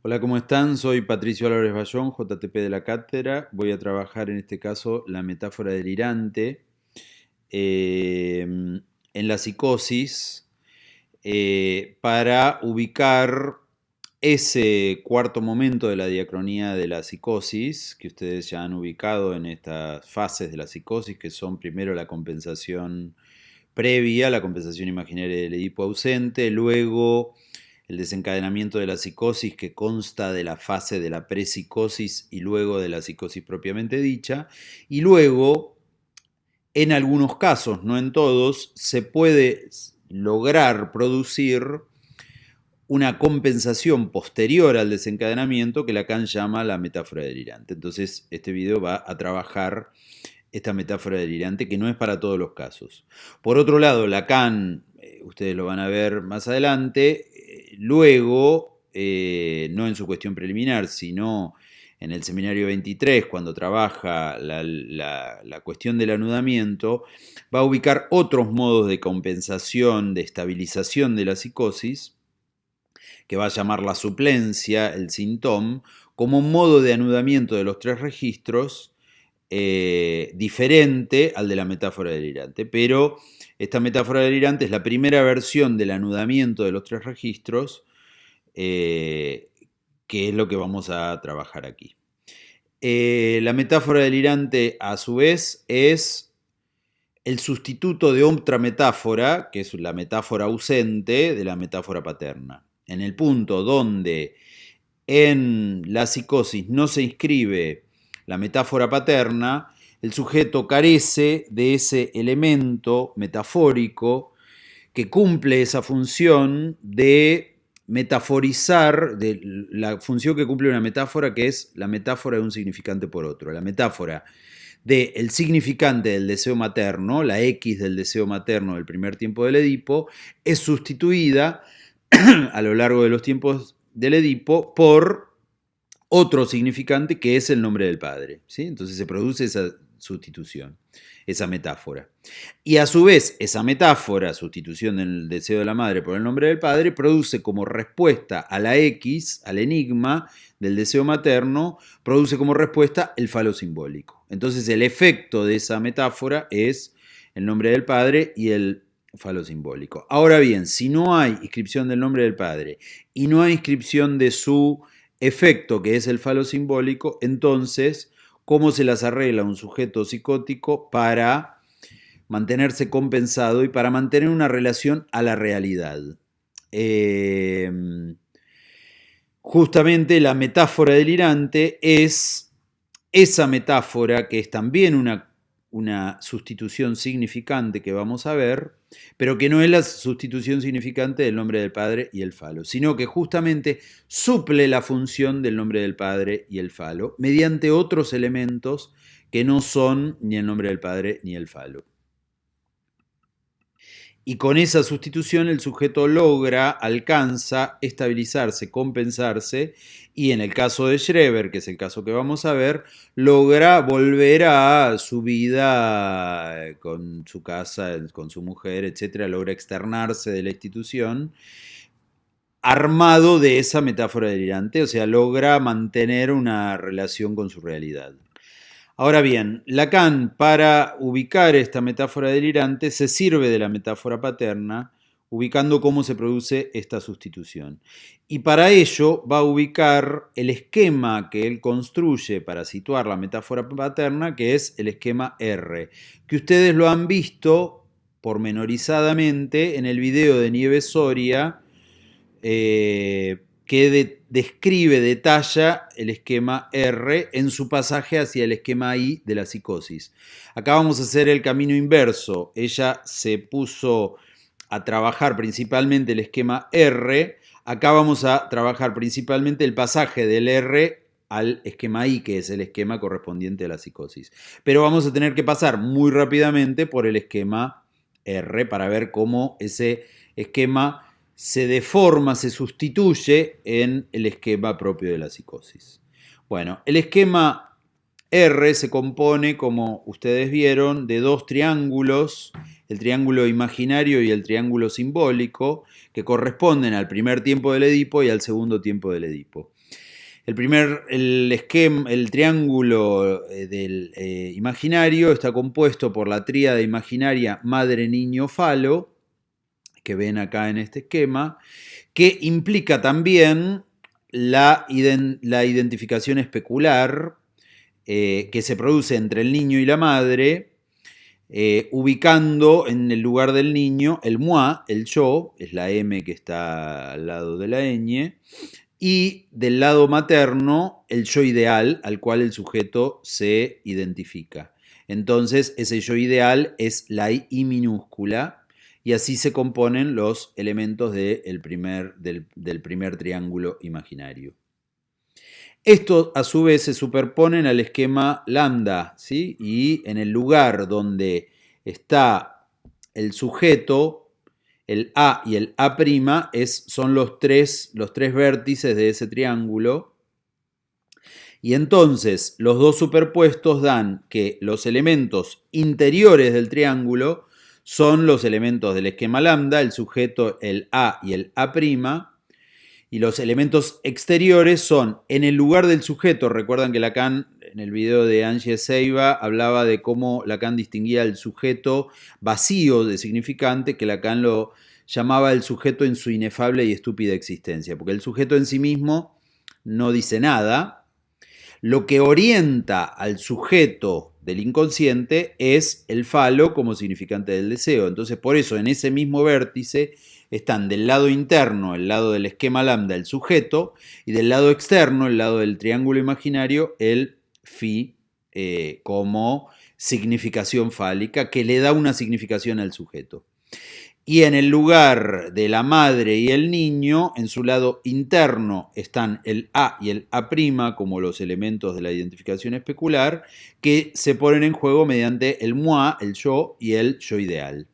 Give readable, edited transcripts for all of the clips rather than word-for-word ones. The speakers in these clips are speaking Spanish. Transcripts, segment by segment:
Hola, ¿cómo están? Soy Patricio Álvarez Bayón, JTP de la Cátedra. Voy a trabajar en este caso la metáfora delirante en la psicosis para ubicar ese cuarto momento de la diacronía de la psicosis que ustedes ya han ubicado en estas fases de la psicosis, que son primero la compensación previa, la compensación imaginaria del Edipo ausente, luego el desencadenamiento de la psicosis que consta de la fase de la prepsicosis y luego de la psicosis propiamente dicha, y luego, en algunos casos, no en todos, se puede lograr producir una compensación posterior al desencadenamiento que Lacan llama la metáfora delirante. Entonces, este video va a trabajar esta metáfora delirante que no es para todos los casos. Por otro lado, Lacan, ustedes lo van a ver más adelante, luego, no en su cuestión preliminar, sino en el seminario 23, cuando trabaja la cuestión del anudamiento, va a ubicar otros modos de compensación, de estabilización de la psicosis, que va a llamar la suplencia, el síntoma, como un modo de anudamiento de los tres registros diferente al de la metáfora delirante. Pero esta metáfora delirante es la primera versión del anudamiento de los tres registros, que es lo que vamos a trabajar aquí. La metáfora delirante, a su vez, es el sustituto de otra metáfora, que es la metáfora ausente de la metáfora paterna. En el punto donde en la psicosis no se inscribe la metáfora paterna, el sujeto carece de ese elemento metafórico que cumple esa función de metaforizar, de la función que cumple una metáfora, que es la metáfora de un significante por otro. La metáfora del significante del deseo materno, la X del deseo materno del primer tiempo del Edipo, es sustituida a lo largo de los tiempos del Edipo por otro significante que es el nombre del padre, ¿sí? Entonces se produce esa sustitución, esa metáfora. Y a su vez, esa metáfora, sustitución del deseo de la madre por el nombre del padre, produce como respuesta a la X, al enigma del deseo materno, produce como respuesta el falo simbólico. Entonces el efecto de esa metáfora es el nombre del padre y el falo simbólico. Ahora bien, si no hay inscripción del nombre del padre y no hay inscripción de su efecto, que es el falo simbólico, entonces, ¿cómo se las arregla un sujeto psicótico para mantenerse compensado y para mantener una relación a la realidad? Justamente la metáfora delirante es esa metáfora que es también una sustitución significante que vamos a ver, pero que no es la sustitución significante del nombre del Padre y el falo, sino que justamente suple la función del nombre del Padre y el falo mediante otros elementos que no son ni el nombre del Padre ni el falo. Y con esa sustitución el sujeto alcanza estabilizarse, compensarse, y en el caso de Schreber, que es el caso que vamos a ver, logra volver a su vida con su casa, con su mujer, etcétera, logra externarse de la institución, armado de esa metáfora delirante, o sea, logra mantener una relación con su realidad. Ahora bien, Lacan, para ubicar esta metáfora delirante, se sirve de la metáfora paterna, ubicando cómo se produce esta sustitución. Y para ello va a ubicar el esquema que él construye para situar la metáfora paterna, que es el esquema R, que ustedes lo han visto pormenorizadamente en el video de Nieves Soria, que describe, detalla el esquema R en su pasaje hacia el esquema I de la psicosis. Acá vamos a hacer el camino inverso. Ella se puso a trabajar principalmente el esquema R. Acá vamos a trabajar principalmente el pasaje del R al esquema I, que es el esquema correspondiente a la psicosis. Pero vamos a tener que pasar muy rápidamente por el esquema R para ver cómo ese esquema se deforma, se sustituye en el esquema propio de la psicosis. Bueno, el esquema R se compone, como ustedes vieron, de dos triángulos. el triángulo imaginario y el triángulo simbólico, que corresponden al primer tiempo del Edipo y al segundo tiempo del Edipo. El triángulo del imaginario está compuesto por la tríada imaginaria madre, niño, falo, que ven acá en este esquema, que implica también la identificación especular que se produce entre el niño y la madre, ubicando en el lugar del niño el moi, el yo, es la M que está al lado de la ñ, y del lado materno el yo ideal al cual el sujeto se identifica. Entonces ese yo ideal es la I minúscula, y así se componen los elementos del primer triángulo imaginario. Estos a su vez se superponen al esquema lambda, ¿sí? Y en el lugar donde está el sujeto, el A y el A' son los tres vértices de ese triángulo. Y entonces los dos superpuestos dan que los elementos interiores del triángulo son los elementos del esquema lambda, el sujeto, el A y el A', y los elementos exteriores son en el lugar del sujeto. Recuerdan que Lacan, en el video de Angie Seiba, hablaba de cómo Lacan distinguía el sujeto vacío de significante, que Lacan lo llamaba el sujeto en su inefable y estúpida existencia, porque el sujeto en sí mismo no dice nada. Lo que orienta al sujeto del inconsciente es el falo como significante del deseo. Entonces, por eso, en ese mismo vértice están del lado interno, el lado del esquema lambda, el sujeto, y del lado externo, el lado del triángulo imaginario, el phi como significación fálica, que le da una significación al sujeto. Y en el lugar de la madre y el niño, en su lado interno, están el A y el A' como los elementos de la identificación especular, que se ponen en juego mediante el moi, el yo, y el yo ideal.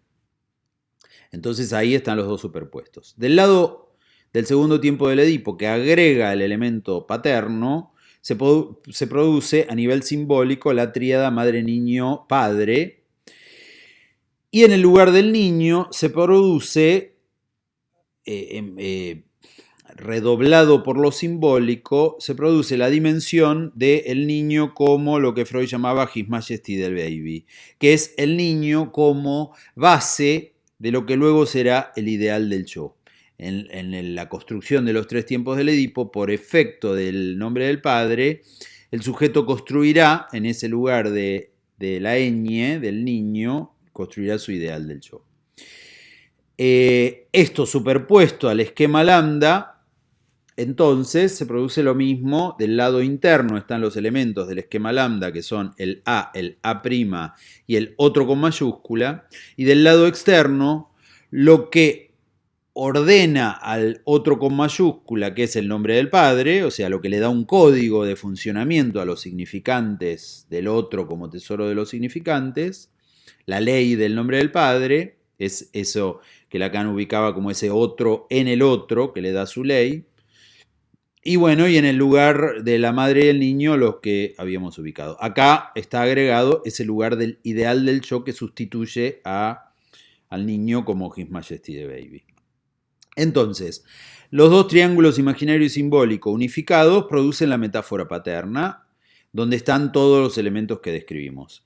Entonces ahí están los dos superpuestos. Del lado del segundo tiempo del Edipo, que agrega el elemento paterno, se produce a nivel simbólico la tríada madre-niño-padre. Y en el lugar del niño se produce, redoblado por lo simbólico, se produce la dimensión del niño como lo que Freud llamaba His Majesty del Baby, que es el niño como base de lo que luego será el ideal del yo. En la construcción de los tres tiempos del Edipo, por efecto del nombre del padre, el sujeto construirá en ese lugar de la ñ, del niño, construirá su ideal del yo. Esto superpuesto al esquema lambda, entonces se produce lo mismo. Del lado interno están los elementos del esquema lambda, que son el A' y el otro con mayúscula, y del lado externo lo que ordena al otro con mayúscula, que es el nombre del padre, o sea, lo que le da un código de funcionamiento a los significantes del otro como tesoro de los significantes. La ley del nombre del padre es eso que Lacan ubicaba como ese otro en el otro, que le da su ley. Y bueno, y en el lugar de la madre y el niño, los que habíamos ubicado. Acá está agregado ese lugar del ideal del yo que sustituye al niño como His Majesty the Baby. Entonces, los dos triángulos imaginario y simbólico unificados producen la metáfora paterna, donde están todos los elementos que describimos.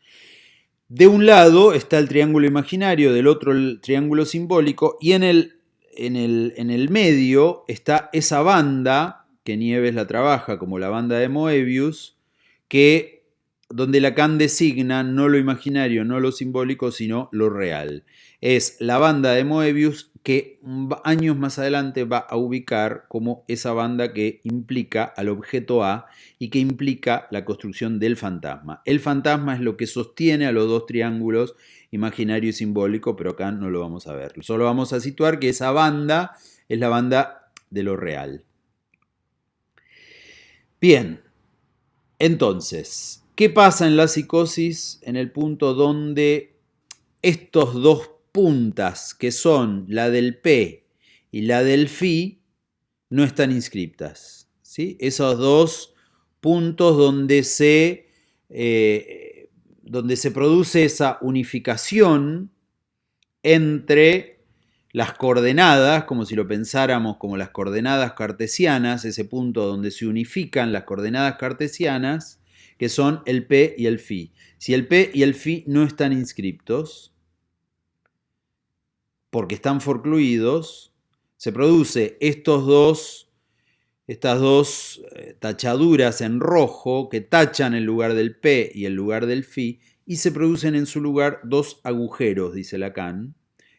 De un lado está el triángulo imaginario, del otro el triángulo simbólico, y en el medio está esa banda, que Nieves la trabaja como la banda de Moebius, donde Lacan designa no lo imaginario, no lo simbólico, sino lo real. Es la banda de Moebius que años más adelante va a ubicar como esa banda que implica al objeto A y que implica la construcción del fantasma. El fantasma es lo que sostiene a los dos triángulos, imaginario y simbólico, pero acá no lo vamos a ver. Solo vamos a situar que esa banda es la banda de lo real. Bien, entonces, ¿qué pasa en la psicosis en el punto donde estos dos puntas, que son la del P y la del Phi, no están inscriptas? ¿Sí? Esos dos puntos donde se produce esa unificación entre las coordenadas, como si lo pensáramos como las coordenadas cartesianas, ese punto donde se unifican las coordenadas cartesianas, que son el P y el Φ. Si el P y el Φ no están inscriptos, porque están forcluidos, se produce estas dos tachaduras en rojo que tachan el lugar del P y el lugar del Φ, y se producen en su lugar dos agujeros, dice Lacan,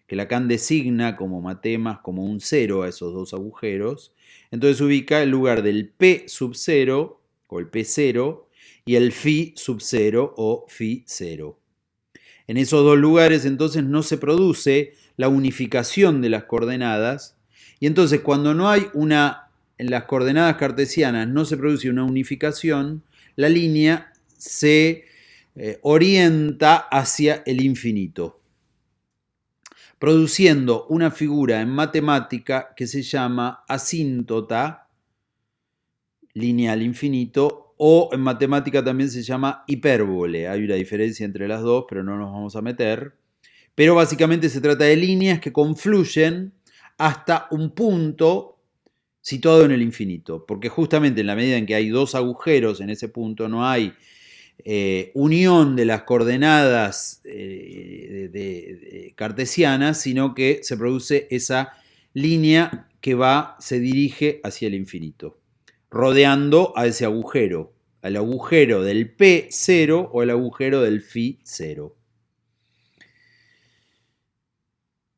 que Lacan designa como matemas, como un cero a esos dos agujeros. Entonces ubica el lugar del P sub 0 o el P0 y el Φ sub 0 o Φ 0. En esos dos lugares entonces no se produce la unificación de las coordenadas, y entonces cuando no hay en las coordenadas cartesianas no se produce una unificación, la línea se orienta hacia el infinito, produciendo una figura en matemática que se llama asíntota, línea al infinito, o en matemática también se llama hipérbole. Hay una diferencia entre las dos, pero no nos vamos a meter. Pero básicamente se trata de líneas que confluyen hasta un punto situado en el infinito, porque justamente en la medida en que hay dos agujeros en ese punto no hay unión de las coordenadas cartesianas, sino que se produce esa línea que se dirige hacia el infinito, rodeando a ese agujero, al agujero del P0 o el agujero del Φ0.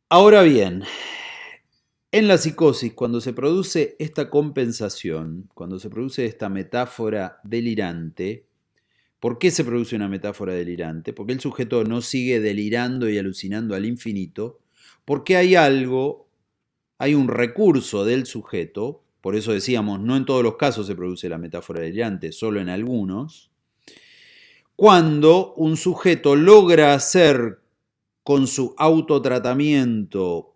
Ahora bien, en la psicosis, cuando se produce esta compensación, cuando se produce esta metáfora delirante, ¿por qué se produce una metáfora delirante? Porque el sujeto no sigue delirando y alucinando al infinito, porque hay un recurso del sujeto, por eso decíamos, no en todos los casos se produce la metáfora delirante, solo en algunos, cuando un sujeto logra hacer con su autotratamiento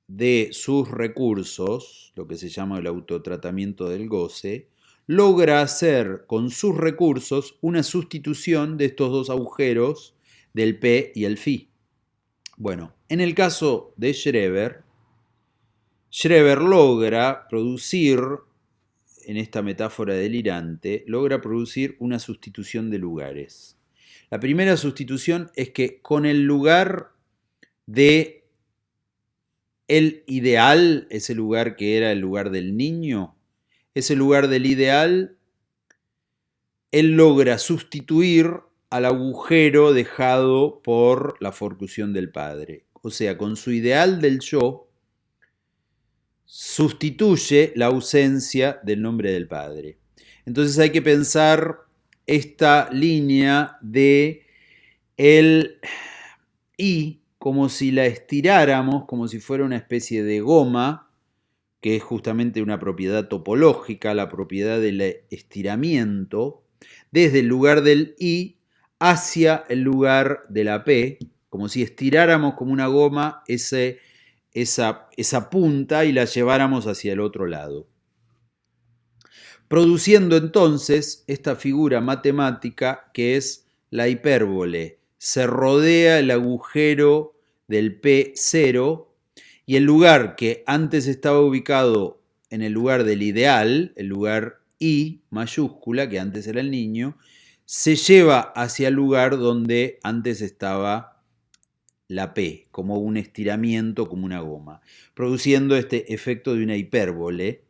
de sus recursos, lo que se llama el autotratamiento del goce, logra hacer con sus recursos una sustitución de estos dos agujeros del P y el Φ. Bueno, en el caso de Schreber logra producir, en esta metáfora delirante, logra producir una sustitución de lugares. La primera sustitución es que con el lugar de el ideal, ese lugar que era el lugar del niño, ese lugar del ideal, él logra sustituir al agujero dejado por la forcusión del padre. O sea, con su ideal del yo, sustituye la ausencia del nombre del padre. Entonces hay que pensar esta línea de el I como si la estiráramos, como si fuera una especie de goma, que es justamente una propiedad topológica, la propiedad del estiramiento, desde el lugar del I hacia el lugar de la P, como si estiráramos como una goma esa punta y la lleváramos hacia el otro lado. Produciendo entonces esta figura matemática que es la hipérbole. Se rodea el agujero del P0 y el lugar que antes estaba ubicado en el lugar del ideal, el lugar I mayúscula, que antes era el niño, se lleva hacia el lugar donde antes estaba la P, como un estiramiento, como una goma, produciendo este efecto de una hipérbole,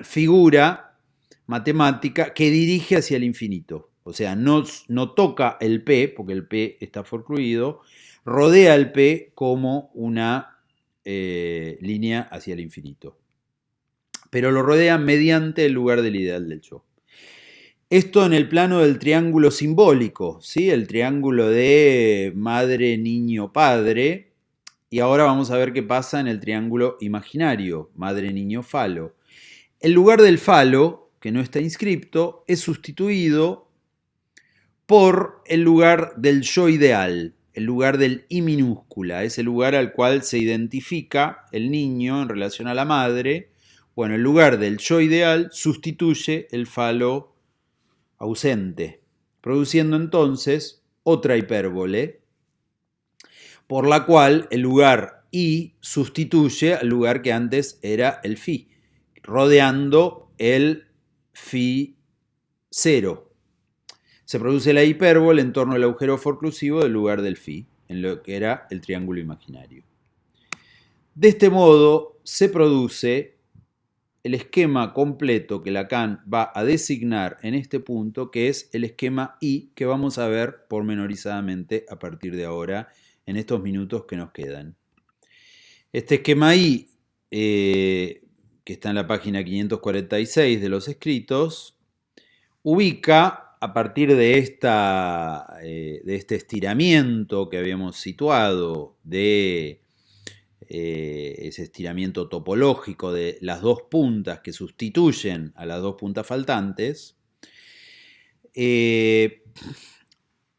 figura matemática que dirige hacia el infinito. O sea, no toca el P, porque el P está forcluido, rodea el P como una línea hacia el infinito. Pero lo rodea mediante el lugar del ideal del yo. Esto en el plano del triángulo simbólico, ¿sí? El triángulo de madre, niño, padre. Y ahora vamos a ver qué pasa en el triángulo imaginario, madre, niño, falo. El lugar del falo, que no está inscripto, es sustituido por el lugar del yo ideal, el lugar del I minúscula, ese lugar al cual se identifica el niño en relación a la madre. Bueno, el lugar del yo ideal sustituye el falo ausente, produciendo entonces otra hipérbole. por la cual el lugar I sustituye al lugar que antes era el phi, rodeando el phi 0. Se produce la hipérbole en torno al agujero forclusivo del lugar del phi, en lo que era el triángulo imaginario. De este modo se produce el esquema completo que Lacan va a designar en este punto, que es el esquema I, que vamos a ver pormenorizadamente a partir de ahora, en estos minutos que nos quedan. Este esquema I, que está en la página 546 de los escritos, ubica a partir de este estiramiento que habíamos situado, de ese estiramiento topológico de las dos puntas que sustituyen a las dos puntas faltantes,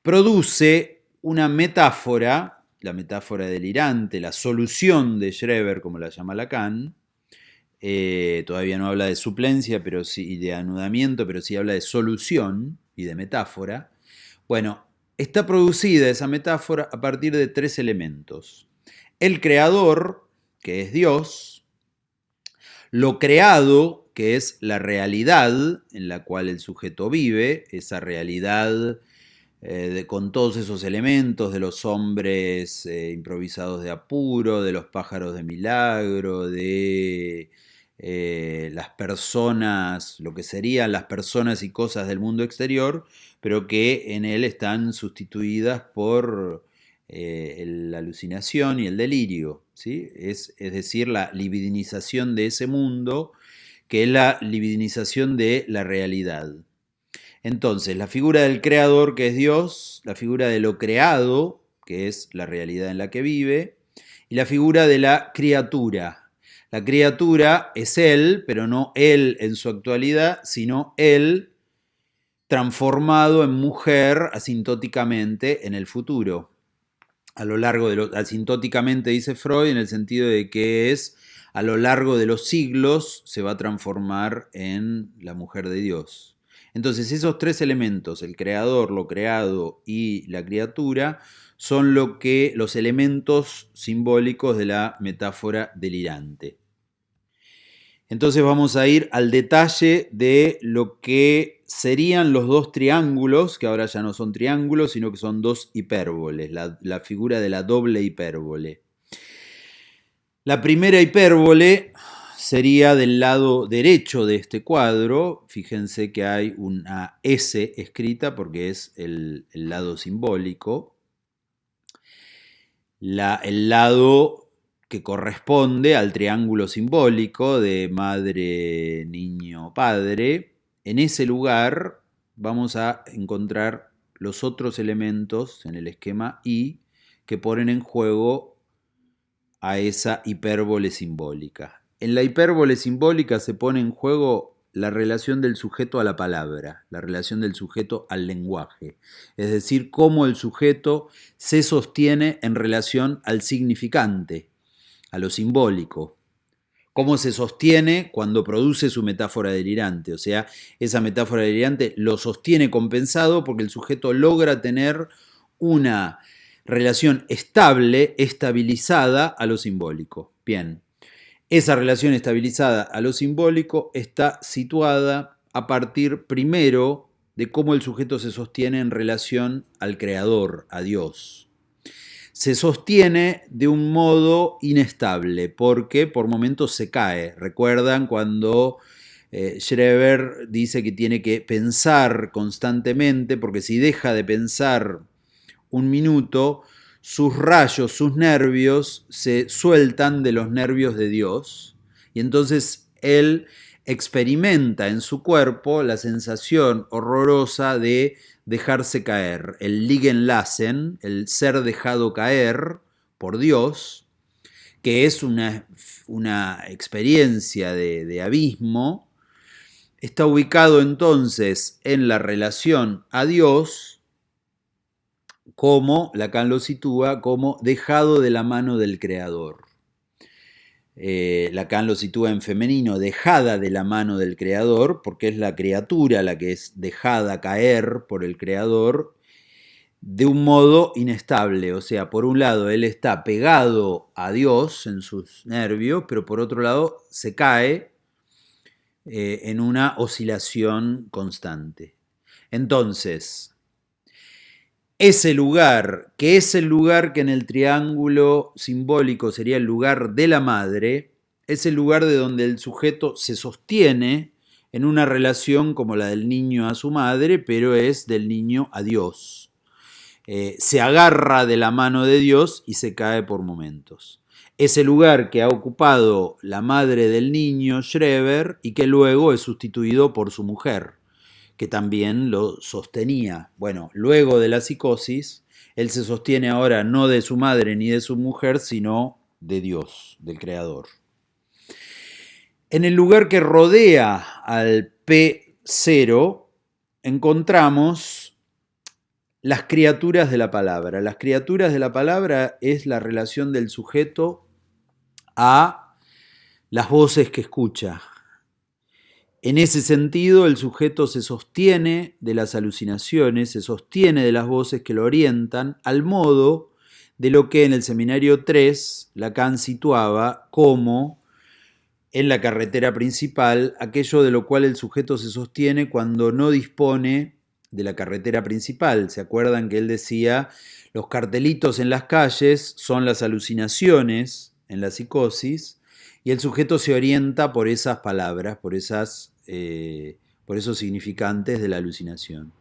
produce una metáfora, la metáfora delirante, la solución de Schreber, como la llama Lacan. Todavía no habla de suplencia, pero sí de anudamiento, pero sí habla de solución y de metáfora. Bueno, está producida esa metáfora a partir de tres elementos: el creador, que es Dios; lo creado, que es la realidad en la cual el sujeto vive, esa realidad con todos esos elementos de los hombres improvisados de apuro, de los pájaros de milagro, de las personas, lo que serían las personas y cosas del mundo exterior, pero que en él están sustituidas por la alucinación y el delirio, ¿sí? Es decir, la libidinización de ese mundo, que es la libidinización de la realidad. Entonces, la figura del creador, que es Dios; la figura de lo creado, que es la realidad en la que vive; y la figura de la criatura. La criatura es él, pero no él en su actualidad, sino él transformado en mujer asintóticamente en el futuro. A lo largo de asintóticamente, dice Freud, en el sentido de que es a lo largo de los siglos se va a transformar en la mujer de Dios. Entonces, esos tres elementos, el creador, lo creado y la criatura, son los elementos simbólicos de la metáfora delirante. Entonces vamos a ir al detalle de lo que serían los dos triángulos, que ahora ya no son triángulos, sino que son dos hipérboles, la figura de la doble hipérbole. La primera hipérbole sería del lado derecho de este cuadro. Fíjense que hay una S escrita porque es el lado simbólico. El lado que corresponde al triángulo simbólico de madre, niño, padre. En ese lugar vamos a encontrar los otros elementos en el esquema I que ponen en juego a esa hipérbole simbólica. En la hipérbole simbólica se pone en juego la relación del sujeto a la palabra, la relación del sujeto al lenguaje, es decir, cómo el sujeto se sostiene en relación al significante, a lo simbólico, cómo se sostiene cuando produce su metáfora delirante, o sea, esa metáfora delirante lo sostiene compensado porque el sujeto logra tener una relación estable, estabilizada a lo simbólico. Bien, esa relación estabilizada a lo simbólico está situada a partir primero de cómo el sujeto se sostiene en relación al creador, a Dios. Se sostiene de un modo inestable porque por momentos se cae. ¿Recuerdan cuando Schreber dice que tiene que pensar constantemente? Porque si deja de pensar un minuto, sus rayos, sus nervios se sueltan de los nervios de Dios y entonces él experimenta en su cuerpo la sensación horrorosa de dejarse caer, el liegen lassen, el ser dejado caer por Dios, que es una experiencia de abismo. Está ubicado entonces en la relación a Dios, como Lacan lo sitúa como dejado de la mano del creador. Lacan lo sitúa en femenino, dejada de la mano del creador, porque es la criatura la que es dejada caer por el creador, de un modo inestable. O sea, por un lado él está pegado a Dios en sus nervios, pero por otro lado se cae en una oscilación constante. Entonces, ese lugar, que es el lugar que en el triángulo simbólico sería el lugar de la madre, es el lugar de donde el sujeto se sostiene en una relación como la del niño a su madre, pero es del niño a Dios. Se agarra de la mano de Dios y se cae por momentos. Ese lugar que ha ocupado la madre del niño, Schreber, y que luego es sustituido por su mujer, que también lo sostenía. Bueno, luego de la psicosis, él se sostiene ahora no de su madre ni de su mujer, sino de Dios, del Creador. En el lugar que rodea al P0 encontramos las criaturas de la palabra. Las criaturas de la palabra es la relación del sujeto a las voces que escucha. En ese sentido, el sujeto se sostiene de las alucinaciones, se sostiene de las voces que lo orientan, al modo de lo que en el seminario 3 Lacan situaba como, en la carretera principal, aquello de lo cual el sujeto se sostiene cuando no dispone de la carretera principal. ¿Se acuerdan que él decía, los cartelitos en las calles son las alucinaciones en la psicosis, y el sujeto se orienta por esas palabras, por esos significantes de la alucinación?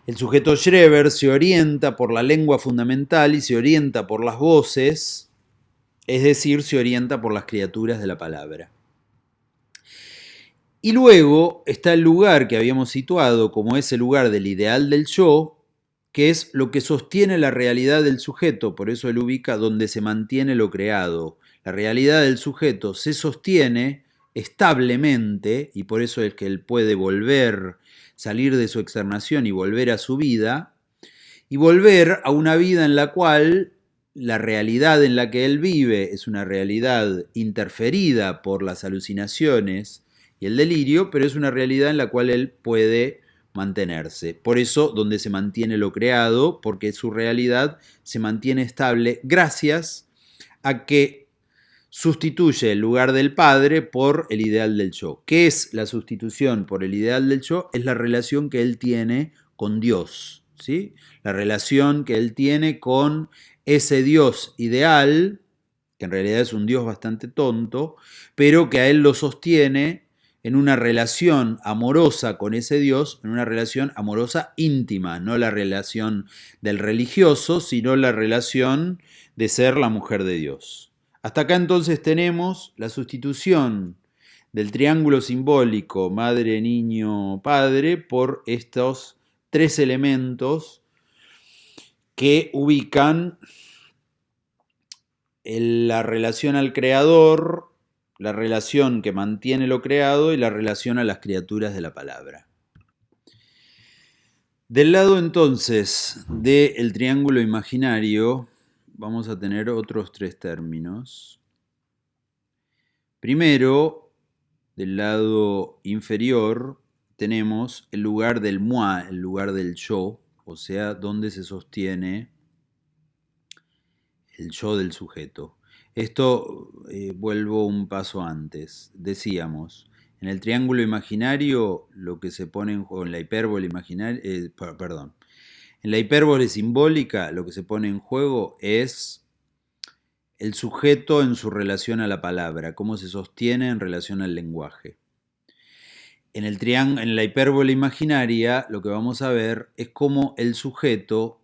El sujeto Schreber se orienta por la lengua fundamental y se orienta por las voces, es decir, se orienta por las criaturas de la palabra. Y luego está el lugar que habíamos situado como ese lugar del ideal del yo, que es lo que sostiene la realidad del sujeto, por eso él ubica donde se mantiene lo creado. La realidad del sujeto se sostiene establemente, y por eso es que él puede salir de su externación y volver a su vida, y volver a una vida en la cual la realidad en la que él vive es una realidad interferida por las alucinaciones y el delirio, pero es una realidad en la cual él puede mantenerse. Por eso, donde se mantiene lo creado, porque su realidad se mantiene estable gracias a que sustituye el lugar del padre por el ideal del yo. ¿Qué es la sustitución por el ideal del yo? Es la relación que él tiene con Dios, ¿sí? La relación que él tiene con ese Dios ideal, que en realidad es un Dios bastante tonto, pero que a él lo sostiene en una relación amorosa con ese Dios, en una relación amorosa íntima, no la relación del religioso, sino la relación de ser la mujer de Dios. Hasta acá entonces tenemos la sustitución del triángulo simbólico madre, niño, padre por estos tres elementos que ubican la relación al creador, la relación que mantiene lo creado y la relación a las criaturas de la palabra. Del lado entonces del triángulo imaginario vamos a tener otros tres términos. Primero, del lado inferior tenemos el lugar del moi, el lugar del yo, o sea, donde se sostiene el yo del sujeto. Esto vuelvo un paso antes. Decíamos, en el triángulo imaginario lo que se pone en juego, en la hipérbole imaginaria, en la hipérbole simbólica lo que se pone en juego es el sujeto en su relación a la palabra, cómo se sostiene en relación al lenguaje. En la hipérbole imaginaria lo que vamos a ver es cómo el sujeto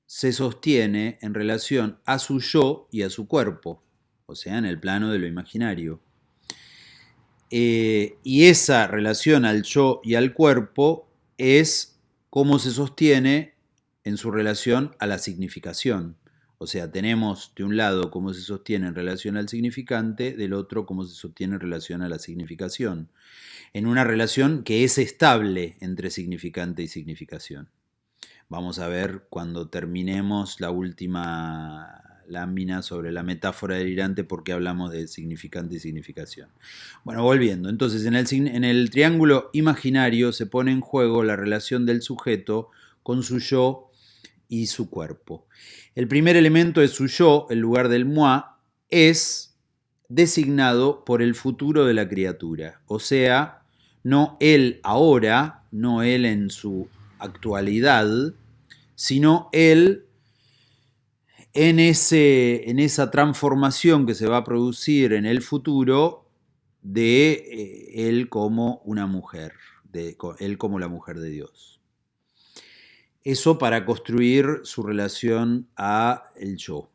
se sostiene en relación a su yo y a su cuerpo, o sea, en el plano de lo imaginario. Y esa relación al yo y al cuerpo es cómo se sostiene en su relación a la significación. O sea, tenemos de un lado cómo se sostiene en relación al significante, del otro cómo se sostiene en relación a la significación. En una relación que es estable entre significante y significación. Vamos a ver cuando terminemos la última lámina sobre la metáfora delirante por qué hablamos de significante y significación. Bueno, volviendo. Entonces, en el triángulo imaginario se pone en juego la relación del sujeto con su yo y su cuerpo. El primer elemento de su yo, el lugar del moi, es designado por el futuro de la criatura, o sea, no él ahora, no él en su actualidad, sino él en esa transformación que se va a producir en el futuro de él como una mujer, de él como la mujer de Dios. Eso para construir su relación a el yo.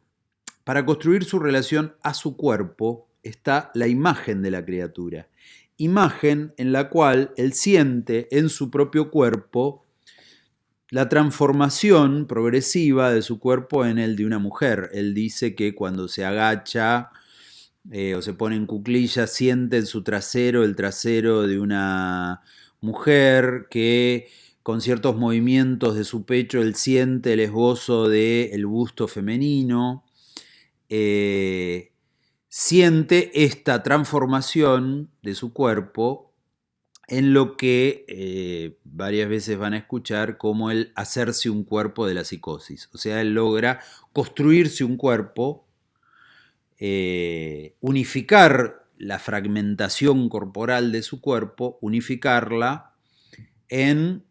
Para construir su relación a su cuerpo está la imagen de la criatura, imagen en la cual él siente en su propio cuerpo la transformación progresiva de su cuerpo en el de una mujer. Él dice que cuando se agacha o se pone en cuclillas, siente en su trasero el trasero de una mujer, que con ciertos movimientos de su pecho él siente el esbozo del busto femenino. Siente esta transformación de su cuerpo en lo que varias veces van a escuchar como el hacerse un cuerpo de la psicosis. O sea, él logra construirse un cuerpo, unificar la fragmentación corporal de su cuerpo, unificarla en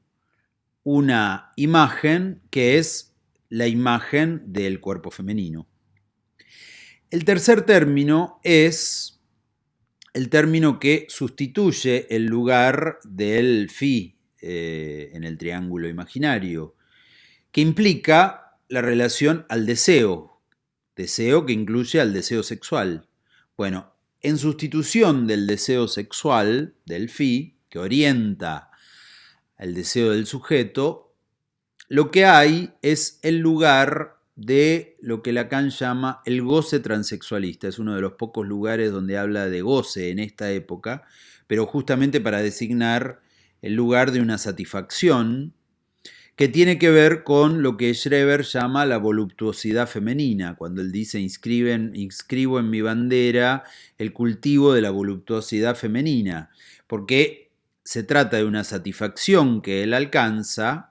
una imagen que es la imagen del cuerpo femenino. El tercer término es el término que sustituye el lugar del phi en el triángulo imaginario, que implica la relación al deseo, deseo que incluye al deseo sexual. Bueno, en sustitución del deseo sexual, del phi, que orienta el deseo del sujeto, lo que hay es el lugar de lo que Lacan llama el goce transexualista. Es uno de los pocos lugares donde habla de goce en esta época, pero justamente para designar el lugar de una satisfacción que tiene que ver con lo que Schreber llama la voluptuosidad femenina, cuando él dice inscribo en mi bandera el cultivo de la voluptuosidad femenina, porque se trata de una satisfacción que él alcanza,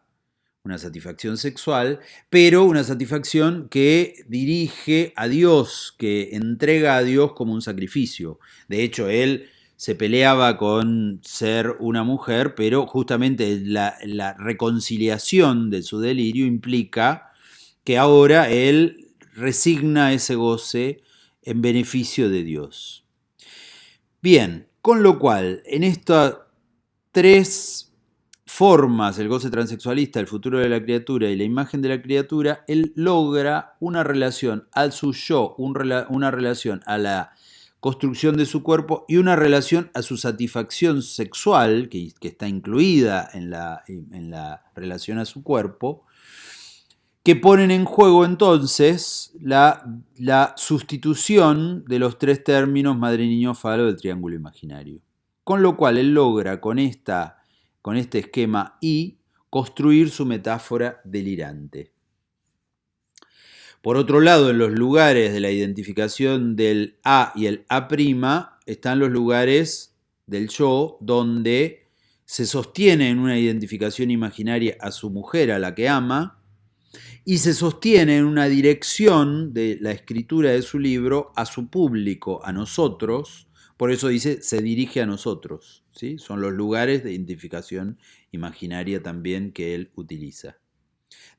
una satisfacción sexual, pero una satisfacción que dirige a Dios, que entrega a Dios como un sacrificio. De hecho, él se peleaba con ser una mujer, pero justamente la reconciliación de su delirio implica que ahora él resigna ese goce en beneficio de Dios. Bien, con lo cual, en estas tres formas, el goce transexualista, el futuro de la criatura y la imagen de la criatura, él logra una relación al su yo, una relación a la construcción de su cuerpo y una relación a su satisfacción sexual, que está incluida en la relación a su cuerpo, que ponen en juego entonces la sustitución de los tres términos madre, niño, falo del triángulo imaginario. Con lo cual él logra con este esquema I construir su metáfora delirante. Por otro lado, en los lugares de la identificación del A y el A' están los lugares del yo donde se sostiene en una identificación imaginaria a su mujer, a la que ama, y se sostiene en una dirección de la escritura de su libro a su público, a nosotros. Por eso dice, se dirige a nosotros, ¿sí? Son los lugares de identificación imaginaria también que él utiliza.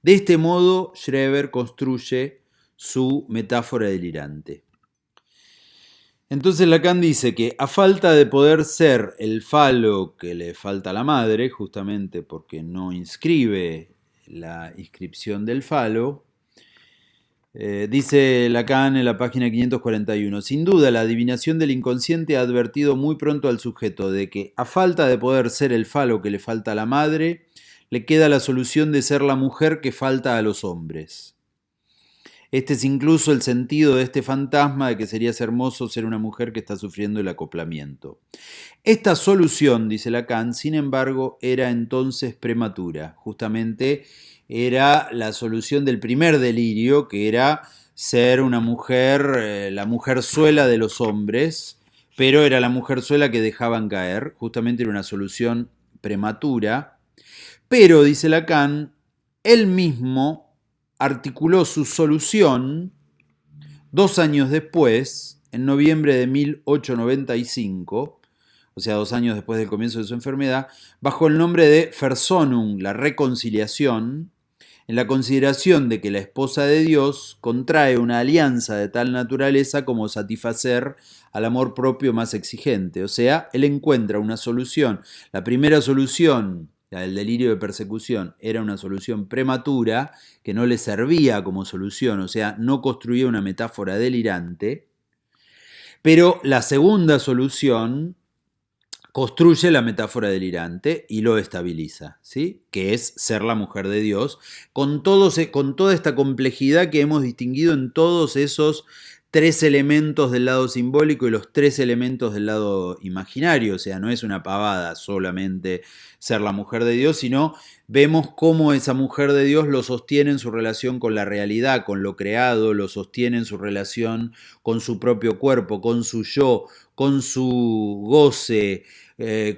De este modo, Schreber construye su metáfora delirante. Entonces Lacan dice que a falta de poder ser el falo que le falta a la madre, justamente porque no inscribe la inscripción del falo, dice Lacan en la página 541, sin duda la adivinación del inconsciente ha advertido muy pronto al sujeto de que, a falta de poder ser el falo que le falta a la madre, le queda la solución de ser la mujer que falta a los hombres. Este es incluso el sentido de este fantasma de que sería hermoso ser una mujer que está sufriendo el acoplamiento. Esta solución, dice Lacan, sin embargo, era entonces prematura. Justamente era la solución del primer delirio, que era ser una mujer, la mujerzuela de los hombres, pero era la mujerzuela que dejaban caer. Justamente era una solución prematura. Pero, dice Lacan, él mismo articuló su solución 2 años después, en noviembre de 1895, o sea, 2 años después del comienzo de su enfermedad, bajo el nombre de Versöhnung, la reconciliación, en la consideración de que la esposa de Dios contrae una alianza de tal naturaleza como satisfacer al amor propio más exigente. O sea, él encuentra una solución. La primera solución, la del delirio de persecución, era una solución prematura que no le servía como solución, o sea, no construía una metáfora delirante. Pero la segunda solución construye la metáfora delirante y lo estabiliza, ¿sí? Que es ser la mujer de Dios, con toda esta complejidad que hemos distinguido en todos esos 3 elementos del lado simbólico y los 3 elementos del lado imaginario. O sea, no es una pavada solamente ser la mujer de Dios, sino vemos cómo esa mujer de Dios lo sostiene en su relación con la realidad, con lo creado, lo sostiene en su relación con su propio cuerpo, con su yo, con su goce,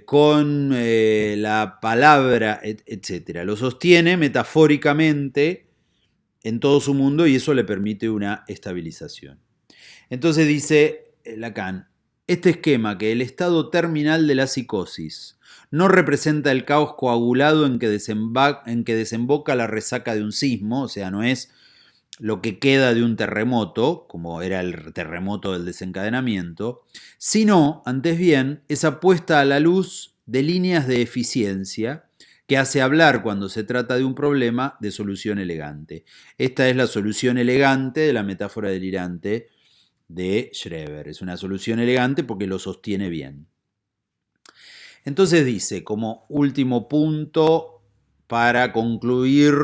con la palabra, etc. Lo sostiene metafóricamente en todo su mundo y eso le permite una estabilización. Entonces dice Lacan, este esquema que el estado terminal de la psicosis no representa el caos coagulado en que desemboca la resaca de un sismo, o sea, no es lo que queda de un terremoto, como era el terremoto del desencadenamiento, sino, antes bien, esa puesta a la luz de líneas de eficiencia que hace hablar cuando se trata de un problema de solución elegante. Esta es la solución elegante de la metáfora delirante de Schreber. Es una solución elegante porque lo sostiene bien. Entonces dice, como último punto para concluir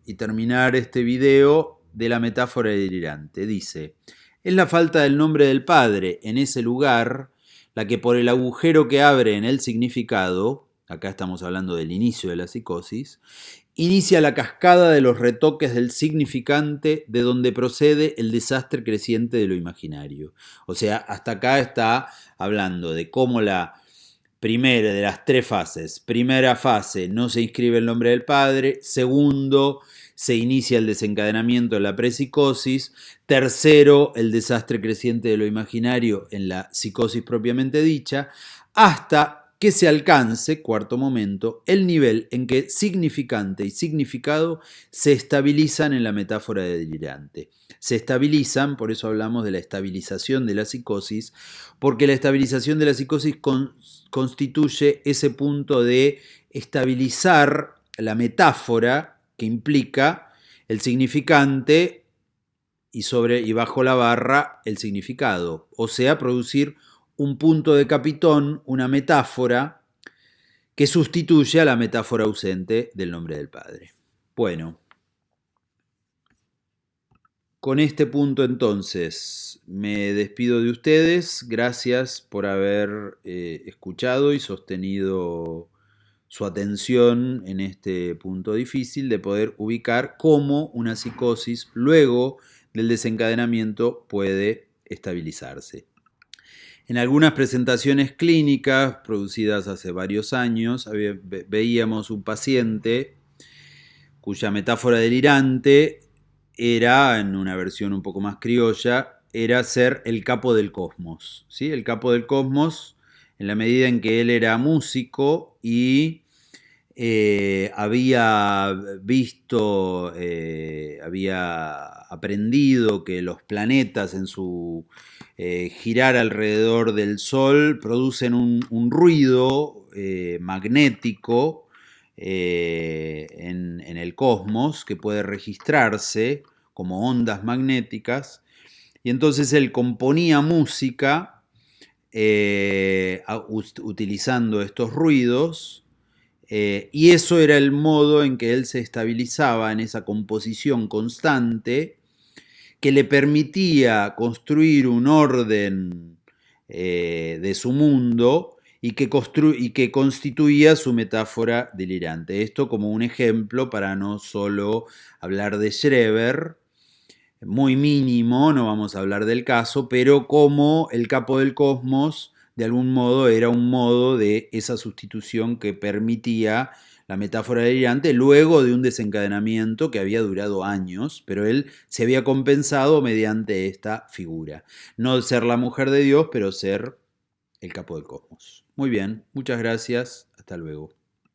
y terminar este video de la metáfora delirante, dice, es la falta del nombre del Padre en ese lugar la que por el agujero que abre en el significado, acá estamos hablando del inicio de la psicosis, inicia la cascada de los retoques del significante de donde procede el desastre creciente de lo imaginario. O sea, hasta acá está hablando de cómo la primera de las 3 fases. Primera fase, no se inscribe el nombre del padre. Segundo, se inicia el desencadenamiento de la prepsicosis. Tercero, el desastre creciente de lo imaginario en la psicosis propiamente dicha, hasta que se alcance, cuarto momento, el nivel en que significante y significado se estabilizan en la metáfora delirante. Se estabilizan, por eso hablamos de la estabilización de la psicosis, porque la estabilización de la psicosis constituye ese punto de estabilizar la metáfora que implica el significante y bajo la barra el significado, o sea, producir un punto de capitón, una metáfora que sustituye a la metáfora ausente del nombre del Padre. Bueno, con este punto entonces me despido de ustedes. Gracias por haber escuchado y sostenido su atención en este punto difícil de poder ubicar cómo una psicosis luego del desencadenamiento puede estabilizarse. En algunas presentaciones clínicas producidas hace varios años veíamos un paciente cuya metáfora delirante era, en una versión un poco más criolla, era ser el capo del cosmos, ¿sí? El capo del cosmos en la medida en que él era músico y había visto, había aprendido que los planetas en su girar alrededor del Sol producen un ruido magnético en el cosmos que puede registrarse como ondas magnéticas, y entonces él componía música utilizando estos ruidos. Y eso era el modo en que él se estabilizaba en esa composición constante que le permitía construir un orden de su mundo y que constituía su metáfora delirante. Esto como un ejemplo para no solo hablar de Schreber, muy mínimo, no vamos a hablar del caso, pero como el capo del cosmos de algún modo era un modo de esa sustitución que permitía la metáfora delirante luego de un desencadenamiento que había durado años, pero él se había compensado mediante esta figura. No ser la mujer de Dios, pero ser el capo del cosmos. Muy bien, muchas gracias, hasta luego.